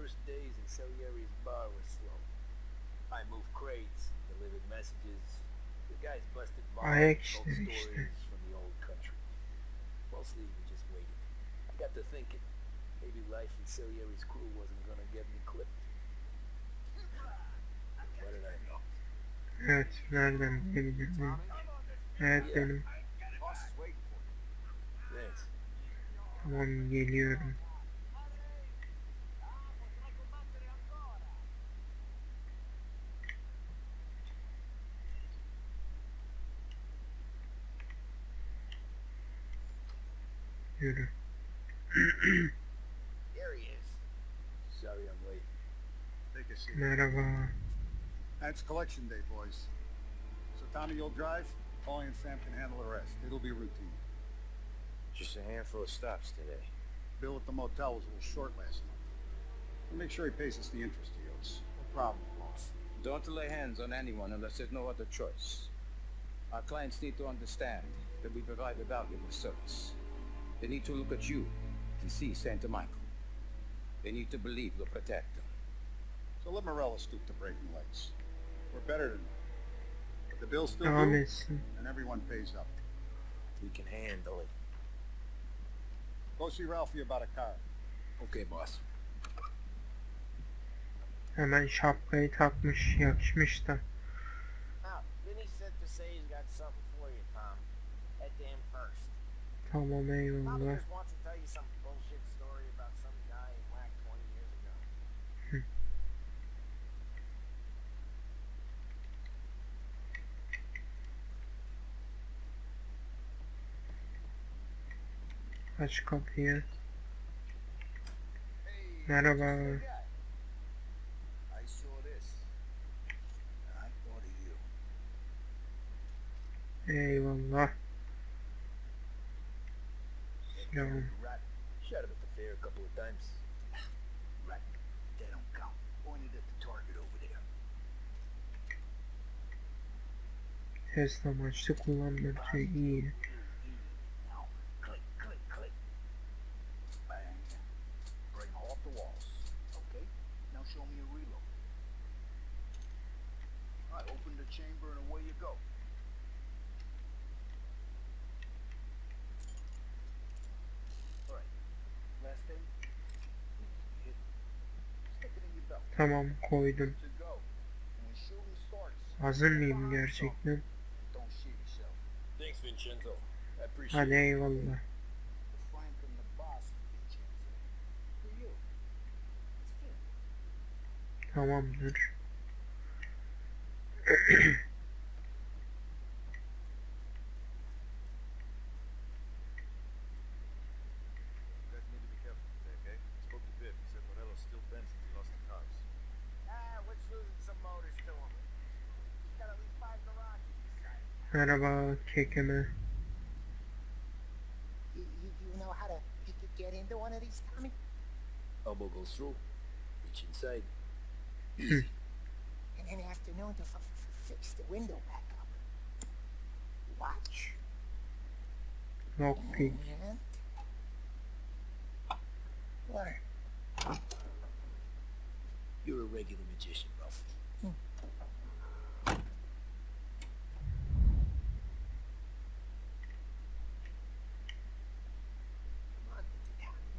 first days in Salieri's bar were slow. I moved crates, delivered messages. The guys busted Ayak bombs, told işte. stories from the old country. Mostly we just waited. I got to thinking, maybe life in Salieri's crew wasn't gonna get me clipped. What did I know? Evet, nereden bilebilirim? Evet, benim. Thanks. Tamam, geliyorum. Yürü. There he is. Sorry I'm late. Take a seat. Merhaba. It's collection day, boys. So Tommy, you'll drive. Paulie and Sam can handle the rest. It'll be routine. Just a handful of stops today. Bill at the motel was a little short last month. We'll make sure he pays us the interest he owes. No problem, boss. Don't lay hands on anyone unless there's no other choice. Our clients need to understand that we provide a valuable service. They need to look at you and see Santa Michael. They need to believe you'll protect them. So let Morella stoop to breaking legs. We're better than that. But the bill's still Devam due, etsin. and everyone pays up. We can handle it. Go see Ralphie about a car. Okay, boss. Hemen şapkayı takmış, yakışmış da. Now, Vinny said to say he's got something for you, Tom. Head to him first. Tamam, Tommy eyvallah. just wants to tell you some bullshit story about some guy he whacked 20 years ago. Aç kapıyı. Merhaba. I saw this. I thought of you. Eyvallah. Selam. Rat. Shot him at the fair a couple of times. Right. They don't count. Pointed at the target over there. Test amaçlı kullanmak iyi. Now, click, click, click. Bang. Bring them off the walls. Okay? Now show me a reload. All right, open the chamber and away you go. All right. Last thing. Hit. Stick it in your belt. Tamam, koydum. To go. And when shooting starts, Hazır mıyım gerçekten? don't shoot yourself. Thanks, Vincenzo. I appreciate Hadi it. eyvallah. Frank and the boss, Vincenzo. For you. It's good. Tamamdır. You guys need to be careful today, okay? Spoke to Biff. He said Morella's still bent since he lost the cars. Let's lose some motors to him. He's got at least 5 garages inside. Merhaba kekeme. You know how to get into one of these, Tommy? Elbow goes through. Reach inside. And in the afternoon to fix the window back up. Watch. Lockpick. And learn. You're a regular magician, Ralphie. Come on, Tommy.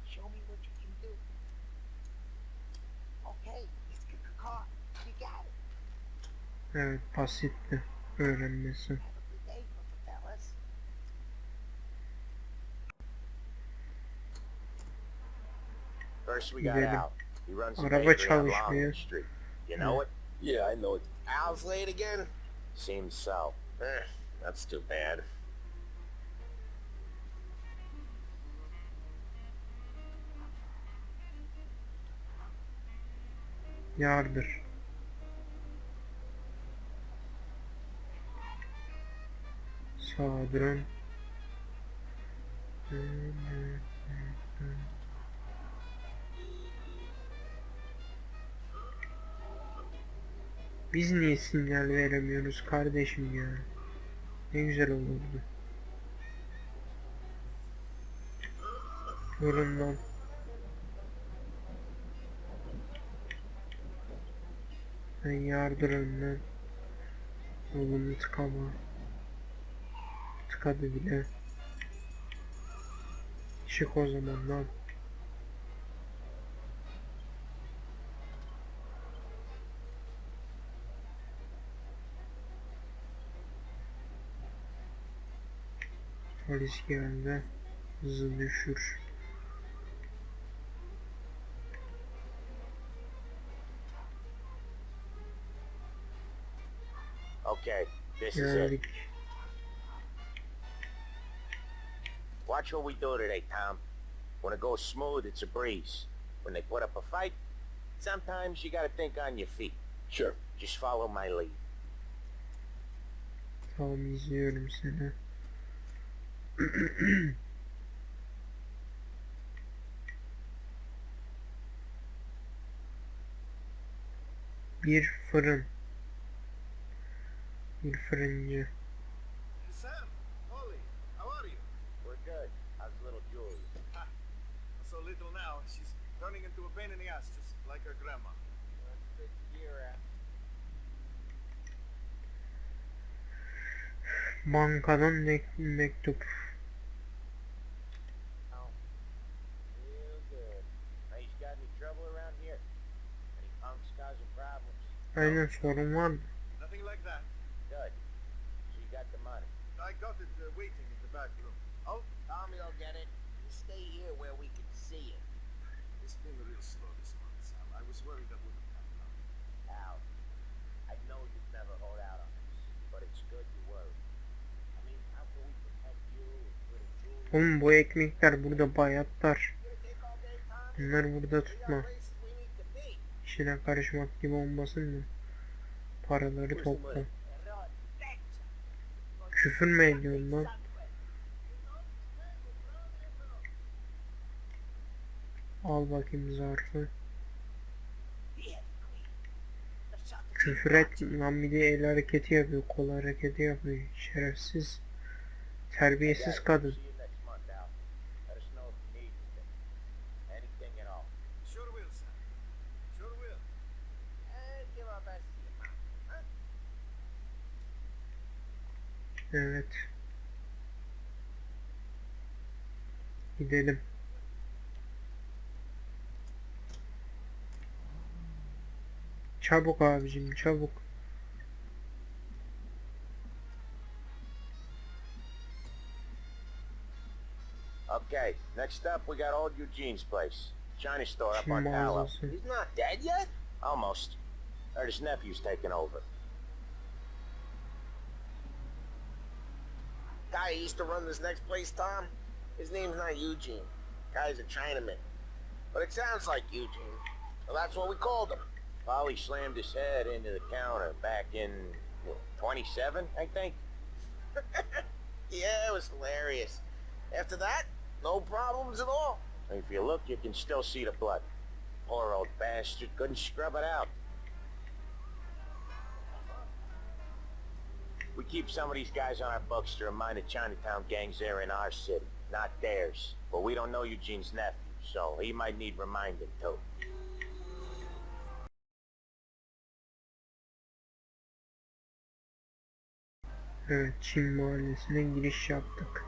Show me what you can do. Okay, let's get the car. You got it. Evet, basitti öğrenmesi. Have a good day, fellas. First we got Gidelim. Al. He runs a Araba bakery on çalışmıyor. Longwood Street. You know it? Yeah, I know it. Al's late again? Seems so. That's too bad. Yardır. Sağa dön. Biz niye sinyal veremiyoruz kardeşim ya? Ne güzel olurdu. Yorundan. Ben yardır önden. Yolumu tıkama. Tıkadı bile. Çık o zaman lan. Polis geldi. Hızı düşür. Okay, this is it. Geldik. Watch what we do today, Tom. When it goes smooth, it's a breeze. When they put up a fight, sometimes you gotta think on your feet. Sure. Just follow my lead. Tamam, izliyorum seni. Bir fırın. Bir fırıncı. Sam, Holly, how are you? We're good. How's little Julie? So little now, she's turning into a pain in the ass, just like her grandma. Good year, Bankadan mektup. Oh, real good. Now, he's got any trouble around here? Any punks causing problems? Aynen, sorun var mı? Nothing like that. Good. So you got the money. I got it waiting in the back room. Oh, Tommy will get it. You stay here where we can see it. it's been real slow this month, Sam. I was worried that wouldn't happen. Al, I know you'd never hold out on us, but it's good you worry. I mean, how can we protect you and little Julie? Oğlum, bu ekmekler burada bayatlar. Gonna take all day, Tommy? Bunları burada We tutma. got places we need to be. İşine karışmak gibi olmasın mı? Paraları Where's the topla. money? Küfür mü ediyorsun lan? Al bakayım zarfı. Küfür et lan, bir de el hareketi yapıyor, kol hareketi yapıyor. Şerefsiz. Terbiyesiz kadın. See you next month, Al. Let us know if you need anything. Anything at all. Sure will, Sam. Sure will. And give our best to your mom. Huh? Evet. Gidelim. Çabuk abicim, çabuk. Okay, next up we got old Eugene's place. China store up Çin on Tallow. mağazası. He's not dead yet? Almost. Heard his nephew's taking over. Guy who used to run this next place, Tom? His name's not Eugene. Guy's a Chinaman. But it sounds like Eugene. Well, that's what we called him. Polly slammed his head into the counter back in, 27, I think? Yeah, it was hilarious. After that, no problems at all. If you look, you can still see the blood. Poor old bastard couldn't scrub it out. We keep some of these guys on our books to remind the Chinatown gangs they're in our city, not theirs. But we don't know Eugene's nephew, so he might need reminding too. Evet, Çin mahallesine giriş yaptık.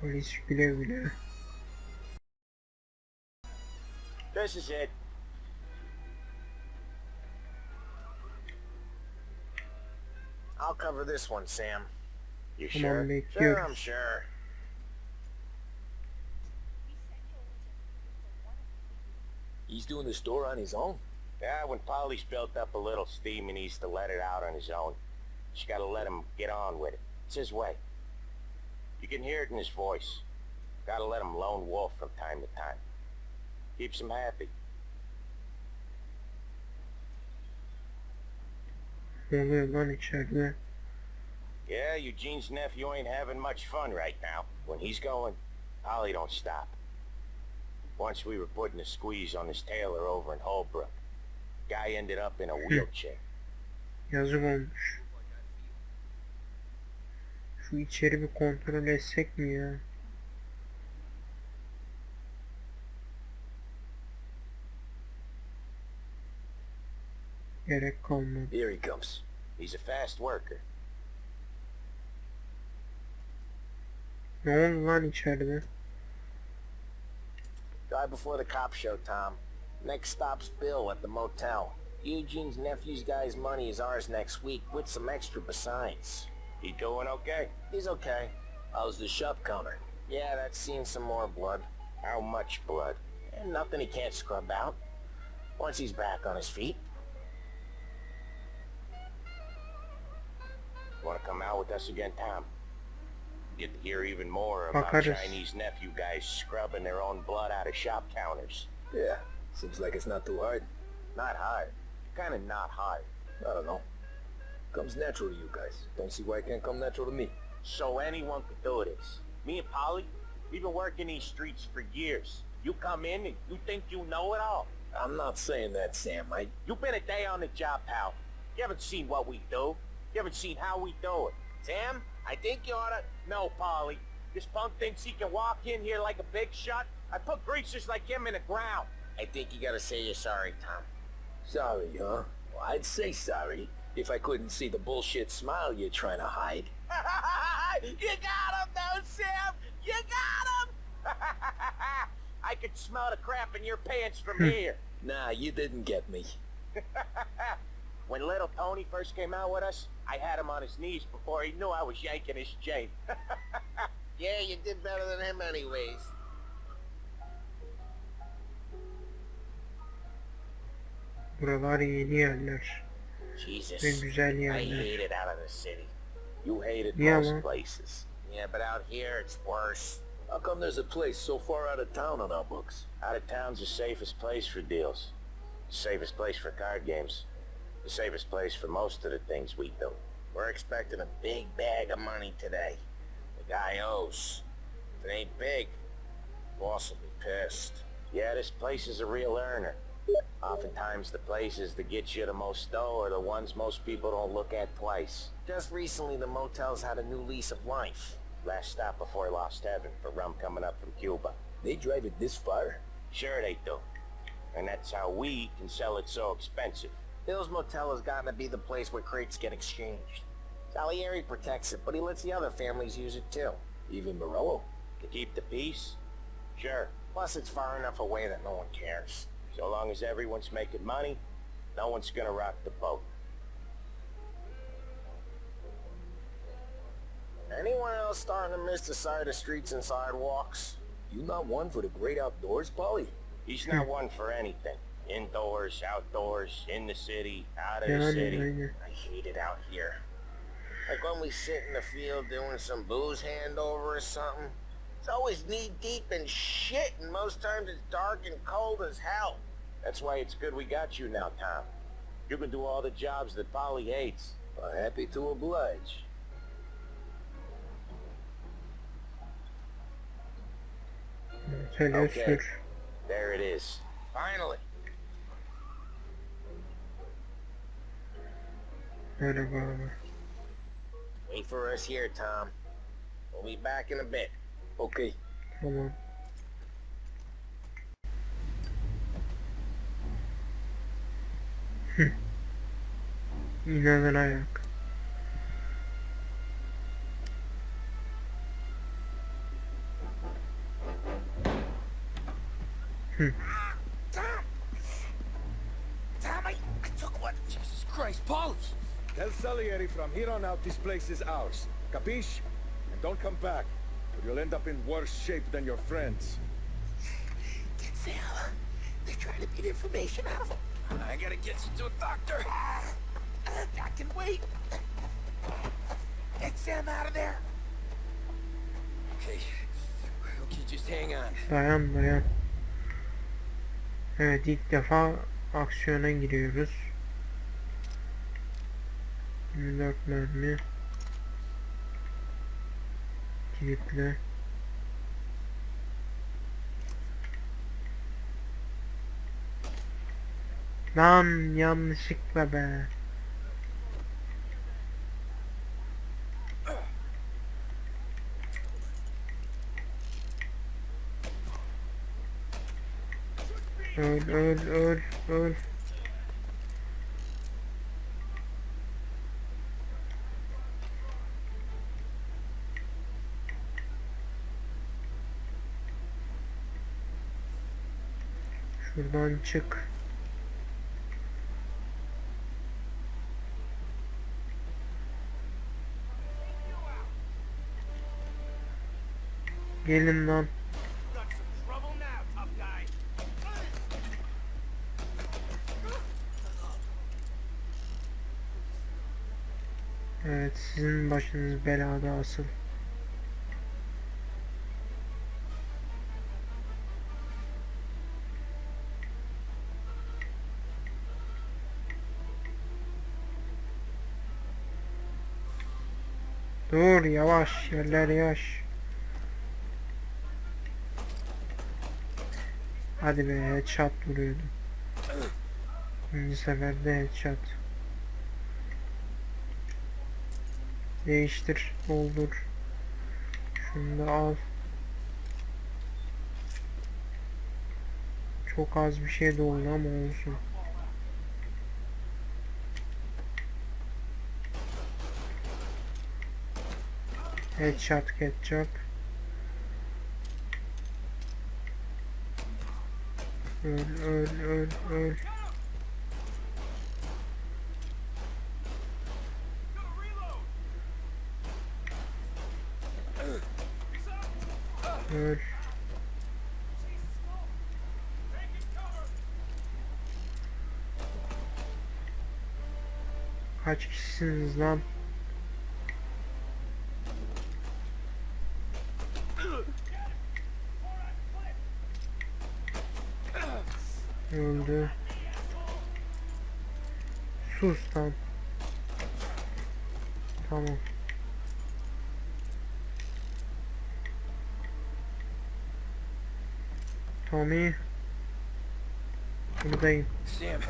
Polis güle güle. This is it. I'll cover this one, Sam. You Come sure? on, make Sure, yours. I'm sure. He's doing the store on his own? Yeah, when Polly's built up a little steam, he needs to let it out on his own. Just gotta let him get on with it. It's his way. You can hear it in his voice. Gotta let him lone wolf from time to time. Keeps him happy. Ne oluyor lan içeride? Yeah, Eugene's nephew ain't having much fun right now. When he's going, Polly don't stop. Once we were putting a squeeze on his tailor over in Holbrook. Guy ended up in a wheelchair. Yazık olmuş. Şu içeri bir kontrol etsek mi ya? Gerek kalmadı. Here he comes. He's a fast worker. Ne oldu lan içeride? Guy before the cop show, Tom. Next stop's Bill at the motel. Eugene's nephew's guy's money is ours next week, with some extra besides. He doing okay? He's okay. How's the shop counter? Yeah, that's seen some more blood. How much blood? And nothing he can't scrub out. Once he's back on his feet. Want to come out with us again, Tom? Get to hear even more about Bakarız. Chinese nephew guys scrubbing their own blood out of shop counters. Yeah, seems like it's not too hard. Not hard. Kinda not hard. I don't know. Comes natural to you guys. Don't see why it can't come natural to me. So anyone could do this. Me and Polly, we've been working these streets for years. You come in and you think you know it all. I'm not saying that, Sam. You've been a day on the job, pal. You haven't seen what we do. You haven't seen how we do it. Sam, I think you oughta... No, Polly. This punk thinks he can walk in here like a big shot. I put greasers like him in the ground. I think you gotta say you're sorry, Tom. Sorry, huh? Well, I'd say sorry if I couldn't see the bullshit smile you're trying to hide. You got him, though, Sam! You got him! I could smell the crap in your pants from here. Nah, you didn't get me. When little Tony first came out with us, I had him on his knees before he knew I was yanking his chain. Yeah, you did better than him anyways. Buralar yeni yerler Jesus, ve güzel I yerler. hate it out of the city. You hate it Yeah, most man. places. Yeah, but out here it's worse. How come there's a place so far out of town on our books? Out of town's the safest place for deals. The safest place for card games. The safest place for most of the things we do. We're expecting a big bag of money today. The guy owes. If it ain't big, boss will be pissed. Yeah, this place is a real earner. Oftentimes the places that get you the most dough are the ones most people don't look at twice. Just recently the motel's had a new lease of life. Last stop before Lost Heaven for rum coming up from Cuba. They drive it this far? Sure they do. And that's how we can sell it so expensive. Bill's Motel has gotten to be the place where crates get exchanged. Salieri protects it, but he lets the other families use it too. Even Morello. To keep the peace? Sure. Plus it's far enough away that no one cares. So long as everyone's making money, no one's gonna rock the boat. Anyone else starting to miss the side of streets and sidewalks? You not one for the great outdoors, Polly? He's not one for anything. Indoors, outdoors, in the city, out of the Yani city. aynen. I hate it out here. Like when we sit in the field doing some booze handover or something. It's always knee-deep in shit, and most times it's dark and cold as hell. That's why it's good we got you now, Tom. You can do all the jobs that Polly hates. Well, happy to oblige. Söyle Okay. sür. There it is. Finally. Merhaba abi. Wait for us here, Tom. We'll be back in a bit. Okay. Tamam. İnanın ayak. Tom, I took one. Jesus Christ, Paul! Tell Salieri from here on out this place is ours. Capiche? And don't come back, or you'll end up in worse shape than your friends. Get Sam. They're trying to beat information out of him. I gotta get you to a doctor. I can wait. Get Sam out of there. Okay. Okay, just hang on. Dayan dayan. Evet, ilk defa aksiyona giriyoruz. 24 mermi. Kilitle. Lan yanlışlıkla be. Öl öl öl öl. Şuradan çık. Gelin lan. Evet, sizin başınız belada asıl. Dur yavaş, yerler yaş. Hadi be, headshot vuruyordum. İkinci seferde headshot. Değiştir, doldur. Şunu da al. Çok az bir şey doldu ama olsun. Headshot ketchup. Öl öl öl öl. Öl. Kaç kişisiniz lan? Öldü. Sus lan. Tamam. Tommy. Buradayım. Sam.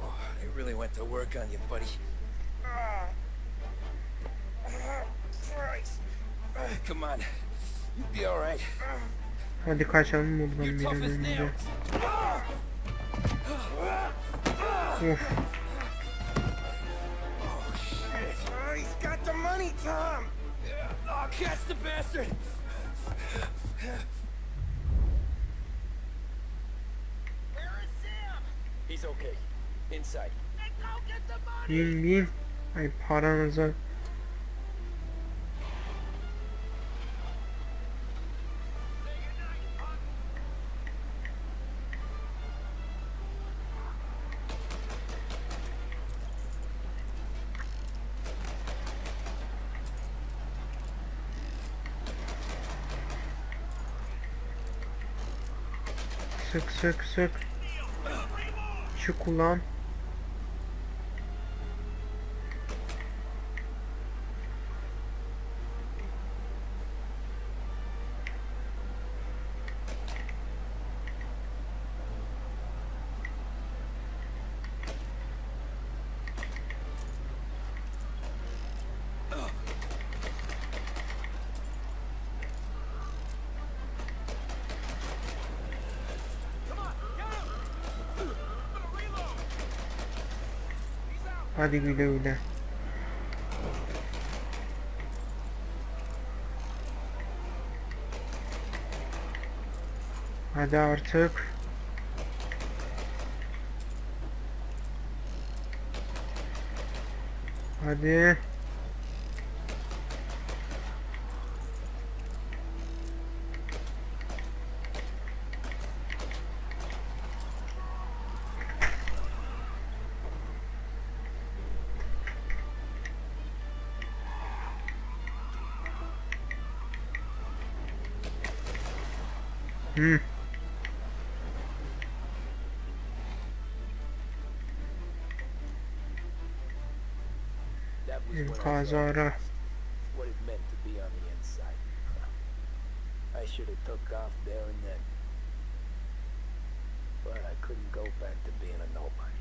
Oh, they really went to work on you, buddy. Christ. Come on. You'll be all right. Hadi kaçalım buradan You're bir tough an as önce. nails. Of. Oh, shit. He's got the money, Tom. Oh, catch the bastard. Where is Sam? He's okay. Inside. Then go get the money! Bin bin. Ay paranıza. Sık sık sık. Çık ulan. Hadi güle güle. Hadi artık. Hadi. Hı. That was when I Enkazı saw ara. what it meant to be on the inside. I should have took off there and then. But I couldn't go back to being a nobody.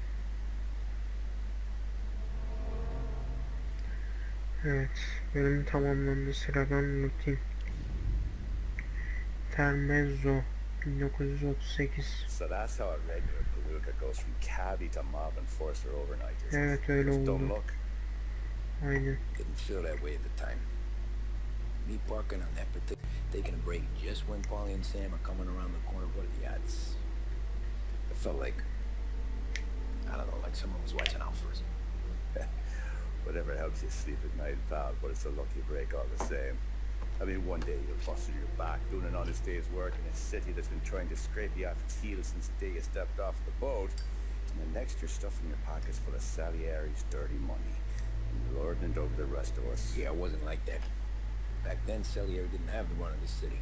Evet. Bölüm tamamlandı. Sıradan rutin. Intermezzo. 1938. So that's how a regular palooka goes from cabbie to mob enforcer overnight, isn't it? Evet öyle Just don't oldu. look. Aynen. Didn't feel that way at the time. Me parking on that particular, taking a break just when Paulie and Sam are coming around the corner. What are the odds? It felt like, I don't know, like someone was watching out for us. Whatever helps you sleep at night, pal, but it's a lucky break all the same. I mean, one day you'll bust your back doing an honest day's work in a city that's been trying to scrape you off its heels since the day you stepped off the boat. And the next you're stuffing your pockets full of Salieri's dirty money and lording it over the rest of us. Yeah, it wasn't like that. Back then, Salieri didn't have the run of the city.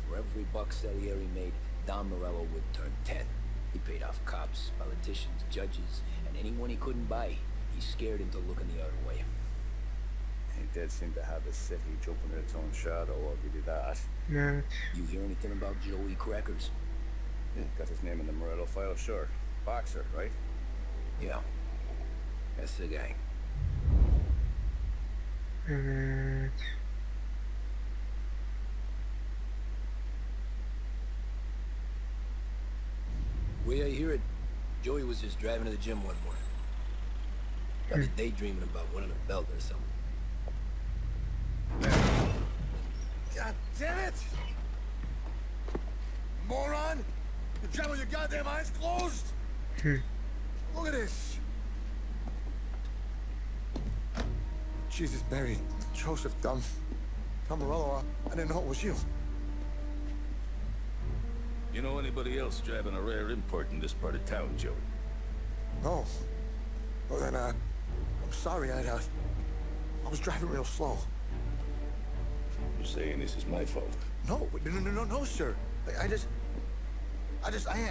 For every buck Salieri made, Don Morello would turn 10. He paid off cops, politicians, judges, and anyone he couldn't buy. He scared into looking the other way. He did seem to have the city jumping in its own shadow, I'll give you that. Evet. You hear anything about Joey Crackers? Yeah, got his name in the Morello file, sure. Boxer, right? Yeah. That's the guy. Evet. Way I hear it, Joey was just driving to the gym one morning. Got to daydreaming about winning a belt or something. God damn it! Moron! You're driving with your goddamn eyes closed! Look at this! Jesus, Barry, Joseph, Tom Morello, I didn't know it was you. You know anybody else driving a rare import in this part of town, Joey? No. Well then, I'm sorry, I was driving real slow. You're saying this is my fault? No, sir. I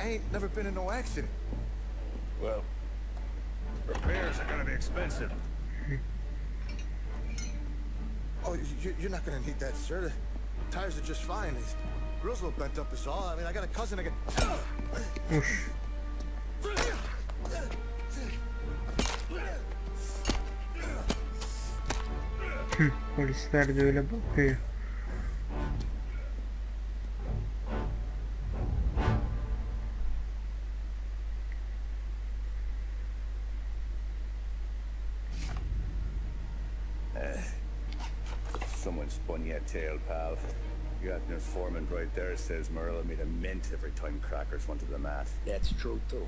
ain't never been in no accident. Well, repairs are gonna be expensive. Oh, you're not gonna need that, sir. The tires are just fine. The grill's a little bent up is all. I mean, I got a cousin I can... Uff. Polisler de öyle bakıyor. Someone spun you a tail, pal. You got an informant right there says Morello made a mint every time Crackers went to the mat. That's true, too.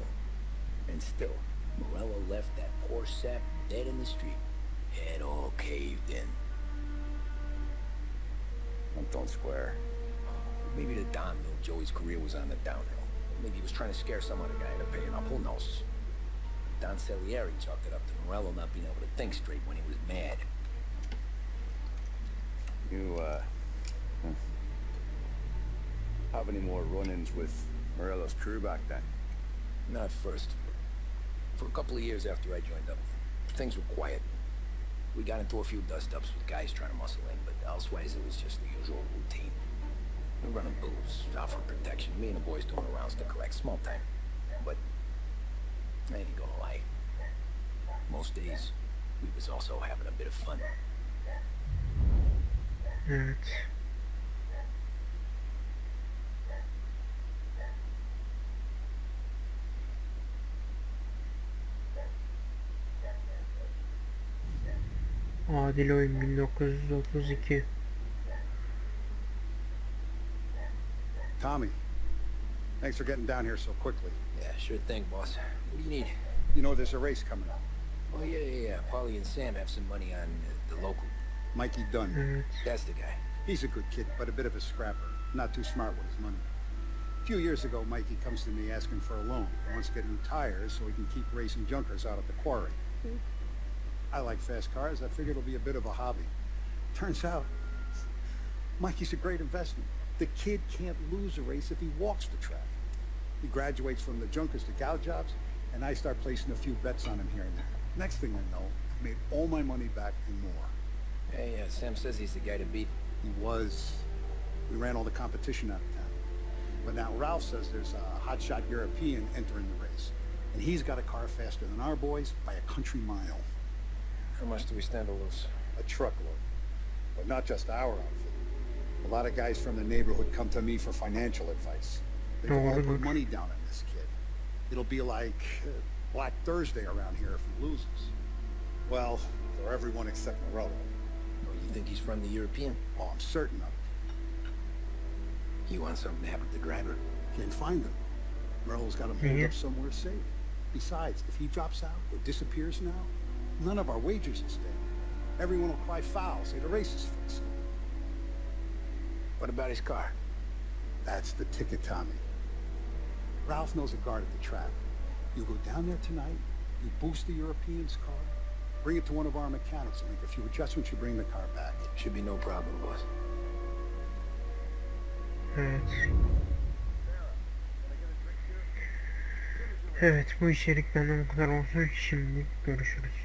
And still, Morello left that poor sap dead in the street. Head all caved in. Don't square. Maybe the Don knew Joey's career was on the downhill. Maybe he was trying to scare some other guy into paying up. Who knows? Don Salieri chalked it up to Morello not being able to think straight when he was mad. You, have any more run-ins with Morello's crew back then? Not at first. For a couple of years after I joined up, things were quiet. We got into a few dust-ups with guys trying to muscle in, but elsewise it was just the usual routine. We were running booze, out for protection, me and the boys doing rounds to collect, small time. But I ain't gonna lie. Most days, we was also having a bit of fun. Evet. Adil oyun 1932. Tommy, thanks for getting down here so quickly. Yeah, sure thing, boss. What do you need? You know there's a race coming up. Oh, yeah. Paulie and Sam have some money on the local. Mikey Dunn. Evet. That's the guy. He's a good kid, but a bit of a scrapper. Not too smart with his money. A few years ago, Mikey comes to me asking for a loan. He wants to get new tires so he can keep racing junkers out at the quarry. I like fast cars. I figured it'll be a bit of a hobby. Turns out, Mikey's a great investment. The kid can't lose a race if he walks the track. He graduates from the junkers to gal jobs, and I start placing a few bets on him here and there. Next thing I know, I've made all my money back and more. Hey, Sam says he's the guy to beat. He was. We ran all the competition out of town. But now Ralph says there's a hotshot European entering the race. And he's got a car faster than our boys by a country mile. How much do we stand to lose? A truckload. But not just our outfit. A lot of guys from the neighborhood come to me for financial advice. They've all Doğrudur. put money down on this kid. It'll be like Black Thursday around here if he loses. Well, for everyone except Morello. Oh, you think he's from the European? Oh, I'm certain of it. You want something to happen to the driver? Can't find him. Morello's got him holed up somewhere safe. Besides, if he drops out or disappears now, none of our wagers will stay. Everyone will cry foul, say the race is fixed. What about his car? That's the ticket, Tommy. Ralph knows a guard at the track. You go down there tonight, you boost the European's car, bring it to one of our mechanics, and make a few adjustments, you bring the car back. Should be no problem, boss. Evet. Evet, bu içerik benden bu kadar olsun. Şimdi görüşürüz.